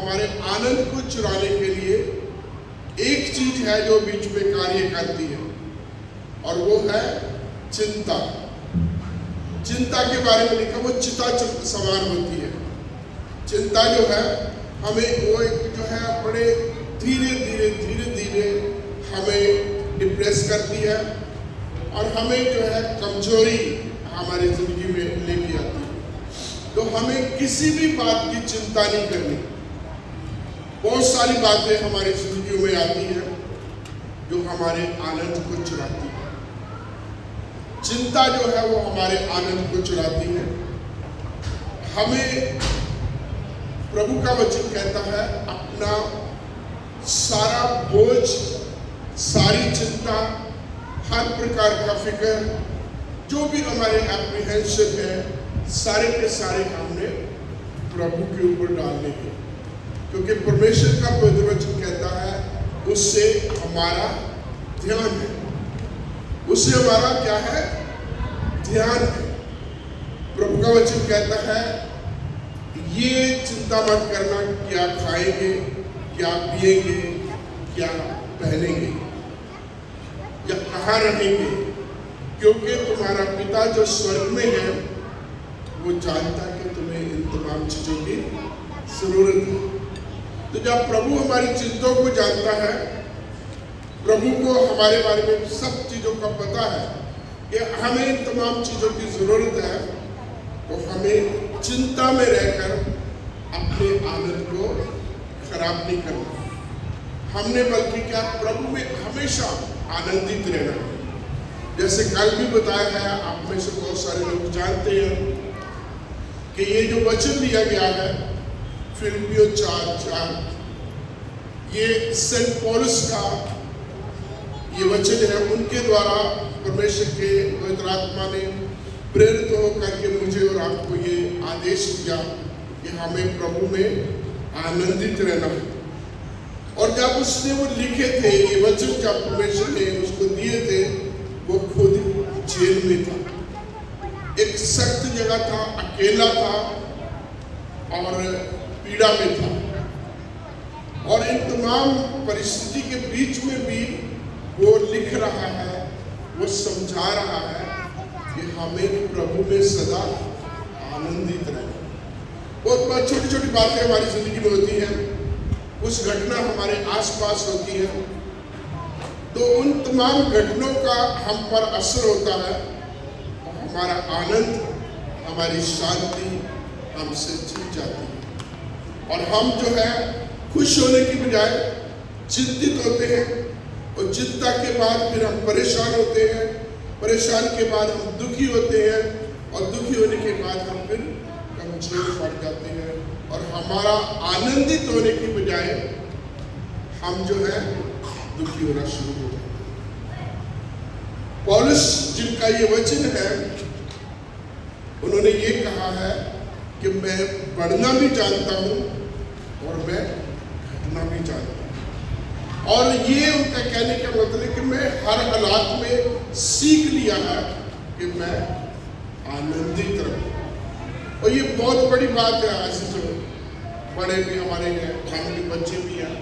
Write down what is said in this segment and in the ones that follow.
हमारे आनंद को चुराने के लिए एक चीज है जो बीच में कार्य करती है, और वो है चिंता। चिंता के बारे में लिखा, वो चिता समान होती है। चिंता जो है हमें वो जो है बड़े धीरे धीरे हमें डिप्रेस करती है और हमें जो है कमजोरी हमारी जिंदगी में लेके आती है। तो हमें किसी भी बात की चिंता नहीं करनी। बहुत सारी बातें हमारी जिंदगी में आती है जो हमारे आनंद को चुराती है। चिंता जो है वो हमारे आनंद को चुराती है। हमें प्रभु का वचन कहता है अपना सारा बोझ, सारी चिंता, हर प्रकार का फिक्र, जो भी हमारे एप्रीहेंशन है, सारे के सारे हमने प्रभु के ऊपर डालने हैं, क्योंकि परमेश्वर का पवित्र वचन कहता है उससे हमारा ध्यान है। उससे हमारा क्या है? ध्यान है। प्रभु का वचन कहता है ये चिंता मत करना क्या खाएंगे, क्या पिएंगे, क्या पहनेंगे या कहाँ रहेंगे, क्योंकि तुम्हारा पिता जो स्वर्ग में है वो जानता है कि तुम्हें इन तमाम चीजों की जरूरत है। तो जब प्रभु हमारी चिंताओं को जानता है, प्रभु को हमारे बारे में सब चीजों का पता है कि हमें इन तमाम चीजों की जरूरत है, तो हमें चिंता में रहकर अपने आनंद को खराब नहीं करना। हमने बल्कि क्या, प्रभु में हमेशा आनंदित रहना। जैसे कल भी बताया है, आप में से बहुत सारे लोग जानते हैं कि ये जो वचन दिया गया है फिलिपियों 4:4, ये सेंट पौलुस का ये वचन है। उनके द्वारा परमेश्वर के पवित्र आत्मा ने प्रेरित होकर के मुझे और आपको ये आदेश दिया कि हमें प्रभु में आनंदित रहना है। और जब उसने वो लिखे थे ये वचन, जब परमेश्वर ने उसको दिए थे, वो खुद जेल में था, एक सख्त जगह था, अकेला था और पीड़ा में था। और इन तमाम परिस्थिति के बीच में भी वो लिख रहा है, वो समझा रहा है कि हमें प्रभु में सदा आनंदित रहना। बहुत छोटी छोटी बातें हमारी जिंदगी में होती हैं, कुछ घटना हमारे आसपास होती है, तो उन तमाम घटनाओं का हम पर असर होता है और हमारा आनंद, हमारी शांति हमसे छिन जाती है और हम जो है खुश होने की बजाय चिंतित होते हैं, और चिंता के बाद फिर हम परेशान होते हैं, परेशान के बाद हम दुखी होते हैं, और दुखी होने के बाद हम फिर कमजोर पड़ जाते हैं और हमारा आनंदित होने की बजाय हम जो है दुखी होना शुरू हो जाते हैं। पौलुस जिनका ये वचन है, उन्होंने ये कहा है कि मैं बढ़ना भी जानता हूं और मैं घटना भी जानता हूं। और ये उनका कहने का मतलब है कि मैं हर हालात में सीख लिया है कि मैं आनंदित रहूं। और ये बहुत बड़ी बात है। आज जो बड़े भी हमारे हैं, फैमिली बच्चे भी हैं,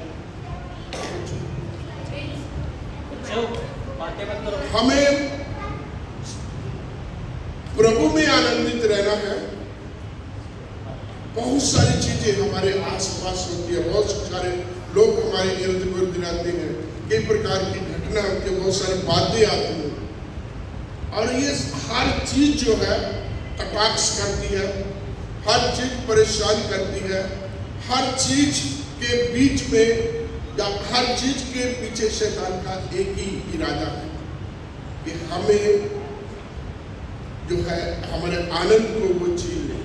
हमें प्रभु में आनंदित रहना है। बहुत सारी चीजें हमारे आसपास होती है, बहुत सारे लोग हमारे इर्द गिर्द रहते हैं, कई प्रकार की घटना होती है, बहुत सारी बातें आती हैं, और ये हर चीज जो है अटैक्स करती है, हर चीज परेशान करती है, हर चीज के बीच में या हर चीज के पीछे शैतान का एक ही इरादा है कि हमें जो है हमारे आनंद को वो छीन ले।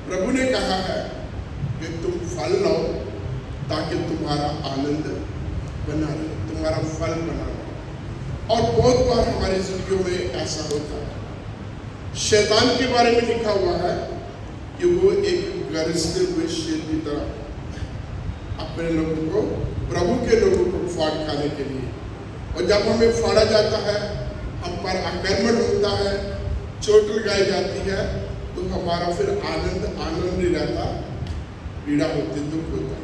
प्रभु ने कहा है कि तुम फल लाओ ताकि तुम्हारा आनंद बना रहे, तुम्हारा फल बना रहे। और बहुत बार हमारी जिंदगियों में ऐसा होता है। शैतान के बारे में लिखा हुआ है कि वो एक गरजते हुए शेर की तरह अपने लोगों को, प्रभु के लोगों को फाड़ खाने के लिए, और जब हमें फाड़ा जाता है, हम पर आक्रमण होता है, चोट लगाई जाती है, तो हमारा फिर आनंद नहीं रहता, पीड़ा होती है, दुख होता है।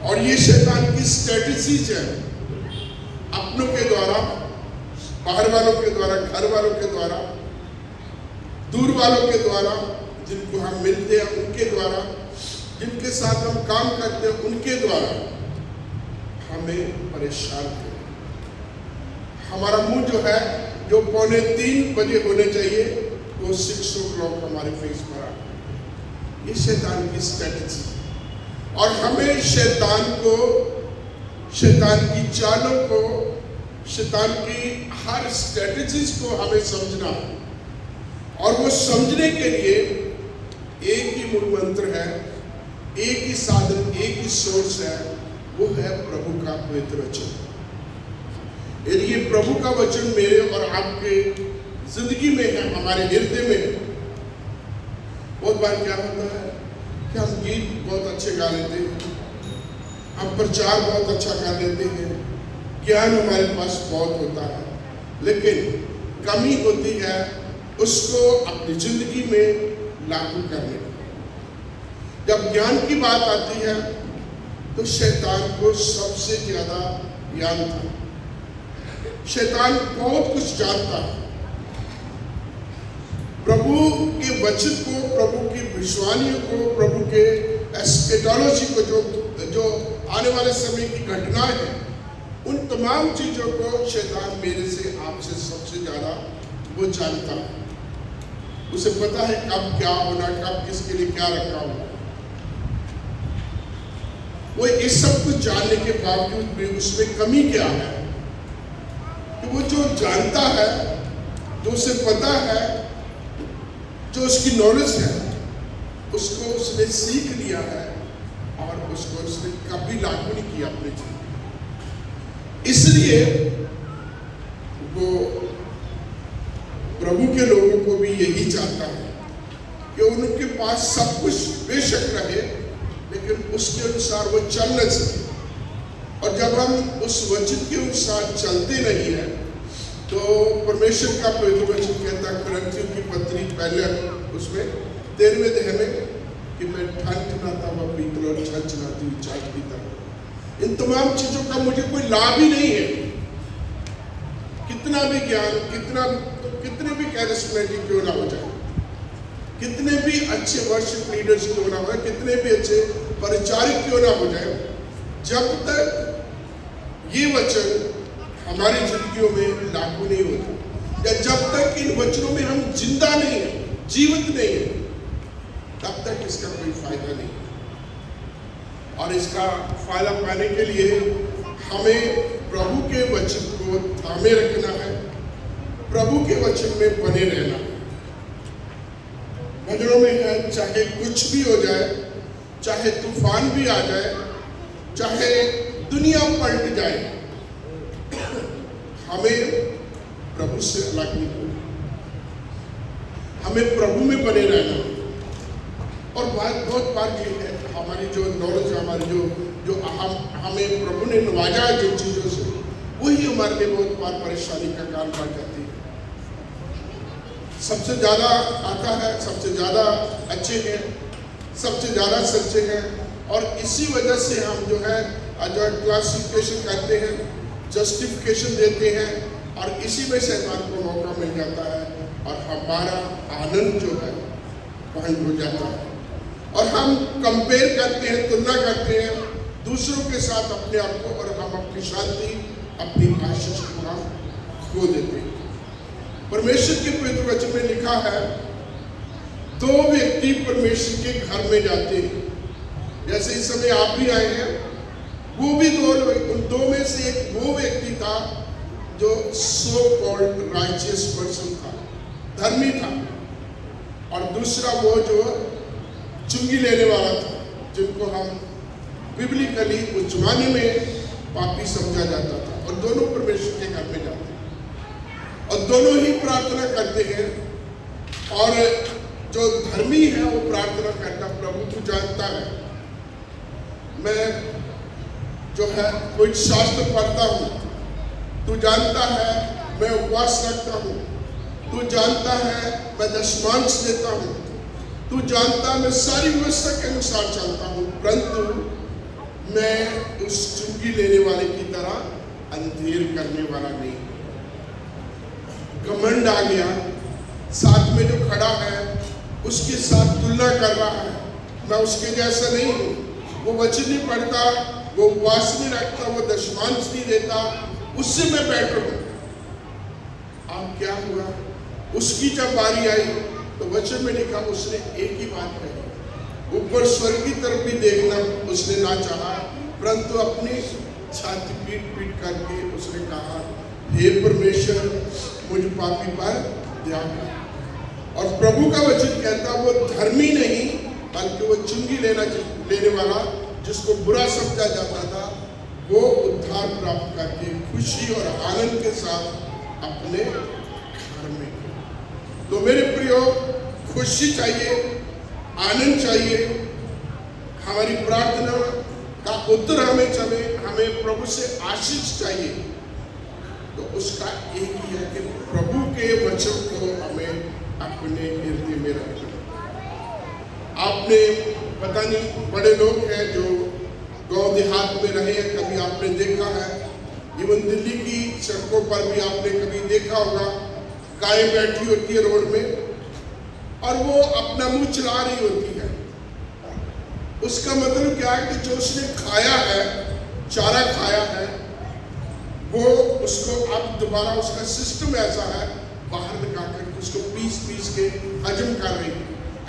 और ये शैतान की स्ट्रेटजीज है, अपनों के द्वारा, बाहर वालों के द्वारा, घर वालों के द्वारा, दूर वालों के द्वारा, जिनको हम मिलते हैं उनके द्वारा, जिनके साथ हम काम करते हैं उनके द्वारा हमें परेशान करें। हमारा मुंह जो है, जो 2:45 बजे होने चाहिए, वो 6 o'clock हमारे फेस पर आ गया। ये शैतान की स्ट्रेटजी। और हमें शैतान को, शैतान की चालों को, शैतान की हर स्ट्रेटजीज को हमें समझना है। और वो समझने के लिए एक ही मूल मंत्र है, एक ही साधन, एक ही सोर्स है, वो है प्रभु का पवित्र वचन। यदि ये प्रभु का वचन मेरे और आपके जिंदगी में है, हमारे हृदय में है, बहुत बार क्या होता है कि हम गीत बहुत अच्छे गा लेते हैं, हम प्रचार बहुत अच्छा कर लेते हैं, ज्ञान हमारे पास बहुत होता है, लेकिन कमी होती है उसको अपनी जिंदगी में लागू करने की। जब ज्ञान की बात आती है तो शैतान को सबसे ज्यादा ज्ञान था। शैतान बहुत कुछ जानता है। प्रभु के वचन को, प्रभु की भविष्यवाणियों को, प्रभु के एस्केटोलॉजी को, जो आने वाले समय की घटनाएं हैं, उन तमाम चीजों को शैतान मेरे से, आपसे सबसे ज्यादा वो जानता है। उसे पता है कब क्या होना, कब किसके लिए क्या रखा हुआ। वो इस सब कुछ जानने के बावजूद भी उसमें कमी क्या है कि वो जो जानता है, जो उसे पता है, जो उसकी नॉलेज है, उसको उसने सीख लिया है और उसको उसने कभी लागू नहीं किया अपने जीवन। इसलिए वो प्रभु के लोगों को भी यही चाहता है कि उनके पास सब कुछ बेशक रहे, लेकिन उसके अनुसार वो चल न सके। और जब हम उस वचन के अनुसार चलते नहीं है तो परमेश्वर का पवित्र वचन कहता है कुरिन्थियों की पत्री पहले उसमें 13वें अध्याय में कि मैं ठनठनाता हुआ पीतल और छनछनाती हुई चाट पीता हूं। इन तमाम चीजों का मुझे कोई लाभ ही नहीं है। कितना भी ज्ञान, कितने भी कैरिस्मेटिक क्यों ना हो जाए, कितने भी अच्छे वर्शिप लीडर्स क्यों ना हो जाए, कितने भी अच्छे परिचारक क्यों ना हो जाए, जब तक ये वचन हमारी जिंदगियों में लागू नहीं होता, या जब तक इन वचनों में हम जिंदा नहीं है, जीवित नहीं है, तब तक इसका कोई फायदा नहीं। और इसका फायदा पाने के लिए हमें प्रभु के वचन को थामे रखना है, प्रभु के वचन में बने रहना है। भजनों में है, चाहे कुछ भी हो जाए, चाहे तूफान भी आ जाए, चाहे दुनिया पलट जाए, हमें प्रभु से अलग नहीं होना, हमें प्रभु में बने रहना। और बहुत बार ये है, हमारी जो नॉलेज, हमारी जो हमें प्रभु ने नवाजा है जिन चीजों से, वही हमारे लिए बहुत बार परेशानी का कारण बन जाती है। सबसे ज्यादा आता है, सबसे ज्यादा अच्छे हैं, सबसे ज्यादा सच्चे हैं, और इसी वजह से हम जो है क्लासिफिकेशन करते हैं, जस्टिफिकेशन देते हैं, और इसी में शैतान को मौका मिल जाता है और हमारा आनंद जो है भंग हो जाता है। और हम कंपेयर करते हैं, तुलना करते हैं दूसरों के साथ अपने आप को, और हम अपनी शांति, अपनी आशीष को हम खो देते हैं। परमेश्वर के पवित्र वचन में लिखा है, 2 व्यक्ति परमेश्वर के घर में जाते हैं। जैसे इस समय आप भी आए हैं, वो भी उन 2 में से एक वो व्यक्ति था जो सो कॉल्ड राइचियस पर्सन था, धर्मी था, और दूसरा वो जो चुंगी लेने वाला था, जिनको हम बिब्लिकली उस जमाने में पापी समझा जाता था। और दोनों परमेश्वर के घर में जाते हैं और दोनों ही प्रार्थना करते हैं। और जो धर्मी है वो प्रार्थना करता, प्रभु तू जानता है मैं जो है कोई शास्त्र पढ़ता हूँ, तू जानता है मैं उपवास रखता हूँ, तू जानता है मैं दशमांश देता हूँ, तू जानता मैं सारी व्यवस्था के अनुसार चलता हूँ, परंतु मैं उस चुंगी लेने वाले की तरह अंधेर करने वाला नहीं। घमंड आ गया, साथ में जो खड़ा है उसके साथ तुलना कर रहा है, मैं उसके जैसा नहीं हूँ, वो वचन नहीं पढ़ता, वो उपवास नहीं रखता, वो दशमांश नहीं देता, उससे मैं बेटर हूँ। अब क्या हुआ, उसकी जब बारी आई तो वचन में लिखा उसने एक ही बात कही, ऊपर स्वर्ग की तरफ भी देखना उसने ना चाहा, परंतु अपनी छाती पीट पीट करके उसने कहा, हे परमेश्वर मुझ पापी पर दया कर। और प्रभु का वचन कहता वो धर्मी नहीं बल्कि वो चुंगी लेने वाला जिसको बुरा समझा जाता था, वो उद्धार प्राप्त करके खुशी और आनंद के साथ अपने घर में। तो मेरे प्रियो, खुशी चाहिए, आनंद चाहिए, हमारी प्रार्थना का उत्तर हमें प्रभु से आशीष चाहिए, तो उसका एक ही है कि प्रभु के वचन को हमें अपने हृदय में रखना। आपने पता नहीं, बड़े लोग हैं जो गांव देहात में रहे हैं, कभी आपने देखा है, इवन दिल्ली की सड़कों पर भी आपने कभी देखा होगा, गाय बैठी होती है रोड में और वो अपना मुंह चला रही होती है। उसका मतलब क्या है कि जो उसने खाया है, चारा खाया है, वो उसको अब दोबारा उसका सिस्टम ऐसा है, बाहर निकाल कर उसको पीस पीस के हजम कर रही है।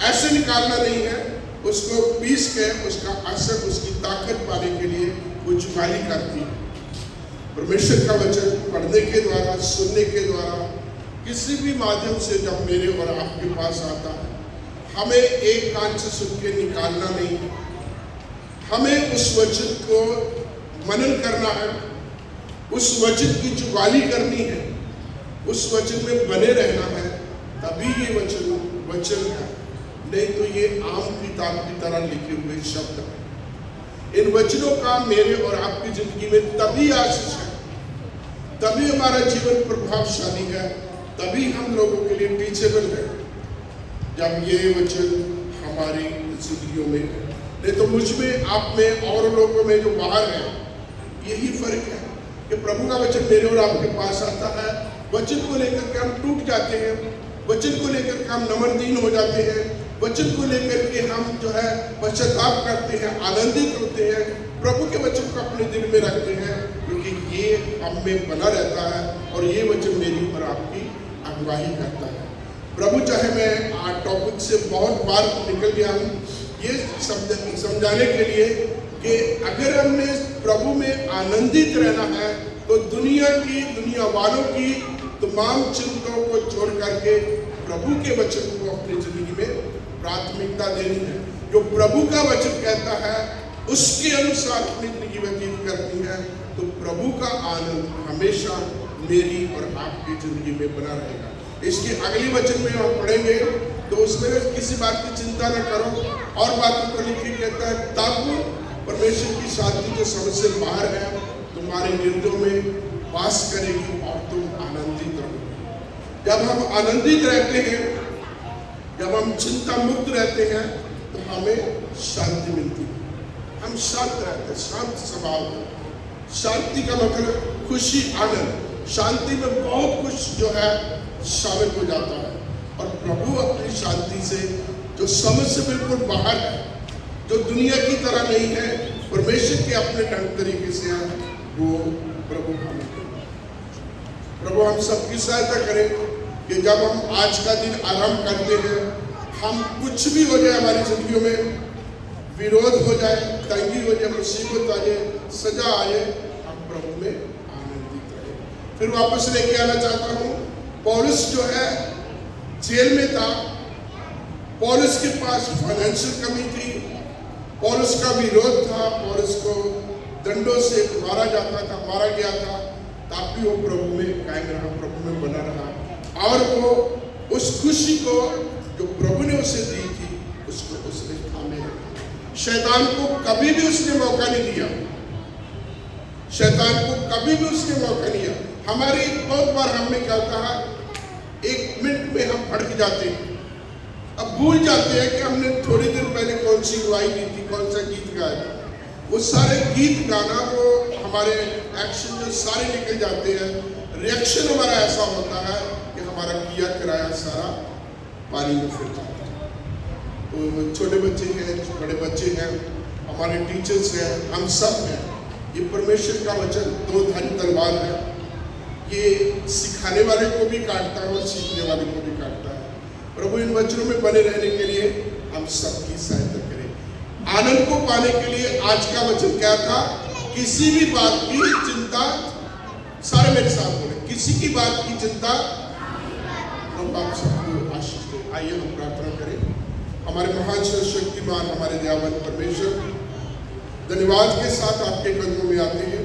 ऐसे निकालना नहीं है, उसको पीस के उसका असर, उसकी ताकत पाने के लिए वो जुगाली करती है। परमेश्वर का वचन पढ़ने के द्वारा, सुनने के द्वारा, किसी भी माध्यम से जब मेरे और आपके पास आता है, हमें एक कान से सुन के निकालना नहीं है, हमें उस वचन को मनन करना है, उस वचन की जुगाली करनी है, उस वचन में बने रहना है, तभी ये वचन है। नहीं तो ये आम किताब की तरह लिखे हुए शब्द हैं। इन वचनों का मेरे और आपकी जिंदगी में तभी आशीष है, तभी हमारा जीवन प्रभावशाली है, तभी हम लोगों के लिए टीचेबल है, जब ये वचन हमारी जिंदगियों में है। नहीं तो मुझ में, आप में और लोगों में जो बाहर है, यही फर्क है कि प्रभु का वचन मेरे और आपके पास आता है, वचन को लेकर के हम टूट जाते हैं, वचन को लेकर के हम नम्रदीन हो जाते हैं, वचन को लेकर के हम जो है पश्चाताप करते हैं, आनंदित होते हैं, प्रभु के वचन को अपने दिल में रखते हैं, क्योंकि ये हम में बना रहता है और ये वचन मेरी और आपकी अगुवाई करता है। प्रभु चाहे मैं टॉपिक से बहुत बार निकल गया हूँ, ये समझाने के लिए कि अगर हमने प्रभु में आनंदित रहना है तो दुनिया वालों की तमाम चिंताओं को छोड़ करके प्रभु के वचन को अपनी जिंदगी में प्राथमिकता देनी है। जो प्रभु का वचन कहता है उसके अनुसार अपनी जिंदगी व्यतीत करनी है, तो प्रभु का आनंद हमेशा मेरी और आपकी जिंदगी में बना रहेगा। इसके अगली वचन में हम पढ़ेंगे तो उसमें किसी बात की चिंता न करो, और बातों को लिख के कहता है, तब परमेश्वर की शांति जो समझ से बाहर है तुम्हारे हृदयों में वास करेगी और तुम आनंदित रहोगे। जब हम आनंदित रहते हैं, जब हम चिंता मुक्त रहते हैं, तो हमें शांति मिलती है, हम शांत रहते हैं, शांत स्वभाव। शांति का मतलब खुशी, आनंद। शांति में बहुत कुछ जो है शामिल हो जाता है, और प्रभु अपनी शांति से, जो समझ से बिल्कुल बाहर है, जो दुनिया की तरह नहीं है, परमेश्वर के अपने ढंग तरीके से है, वो प्रभु हम सबकी सहायता करें कि जब हम आज का दिन आरंभ करते हैं, हम कुछ भी हो जाए हमारी जिंदगियों में, विरोध हो जाए, तंगी हो जाए, मुसीबत आ जाए, सजा आए, हम प्रभु में आनंदित रहे। फिर वापस लेके आना चाहता हूँ, पौलुस जो है जेल में था, पौलुस के पास फाइनेंशियल कमी थी, पौलुस का विरोध था, पौलुस को दंडों से मारा गया था, ताकि वो प्रभु में कायम रहा, प्रभु में बना रहा, और वो उस खुशी को जो प्रभु ने उसे दी थी, उसको उसने थामे रखा। शैतान को कभी भी उसने मौका नहीं दिया, शैतान को कभी भी उसने मौका नहीं दिया। हमारी बहुत बार हमने क्या कहा, एक मिनट में हम भड़क जाते हैं, अब भूल जाते हैं कि हमने थोड़ी देर पहले कौन सी गवाही दी थी, कौन सा गीत गाया। वो सारे गीत गाना, वो हमारे एक्शन जो सारे निकल जाते हैं, रिएक्शन हमारा ऐसा होता है कि हमारा किया कराया सारा पानी में फिर जाता है। तो छोटे बच्चे हैं, बड़े बच्चे हैं, हमारे टीचर्स हैं, हम सब हैं। ये परमेश्वर का वचन दो धारी तलवार है, ये सिखाने वाले को भी काटता है और सीखने वाले को भी काटता है। प्रभु इन वचनों में बने रहने के लिए हम सबकी सहायता करें। आनंद को पाने के लिए आज का वचन क्या था? किसी भी बात की चिंता, सारे मेरे साथ बोले, किसी की बात की चिंता। हम आप सबको आशीष दें। आइए हम प्रार्थना करें। हमारे महान शक्तिमान, हमारे दयावान परमेश्वर, धन्यवाद के साथ आपके कदमों में आते हैं।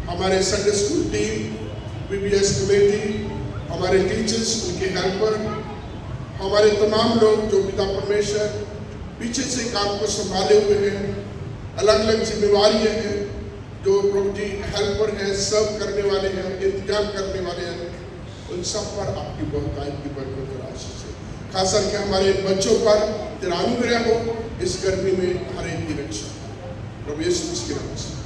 हमारे Sunday school team, BBS committee, हमारे टीचर्स, उनके हेल्पर, हमारे तमाम लोग जो पिता परमेश्वर पीछे से काम को संभाले हुए हैं, अलग अलग जिम्मेवारियां हैं, जो प्रभु जी हेल्पर हैं, सर्व करने वाले हैं, इंतजाम करने वाले हैं, उन सब पर आपकी बहुतायत की बरकत और आशीष है। खास करके हमारे बच्चों पर तेरा अनुग्रह हो, इस गर्मी में हर एक की रक्षा। प्रभु यीशु के नाम से।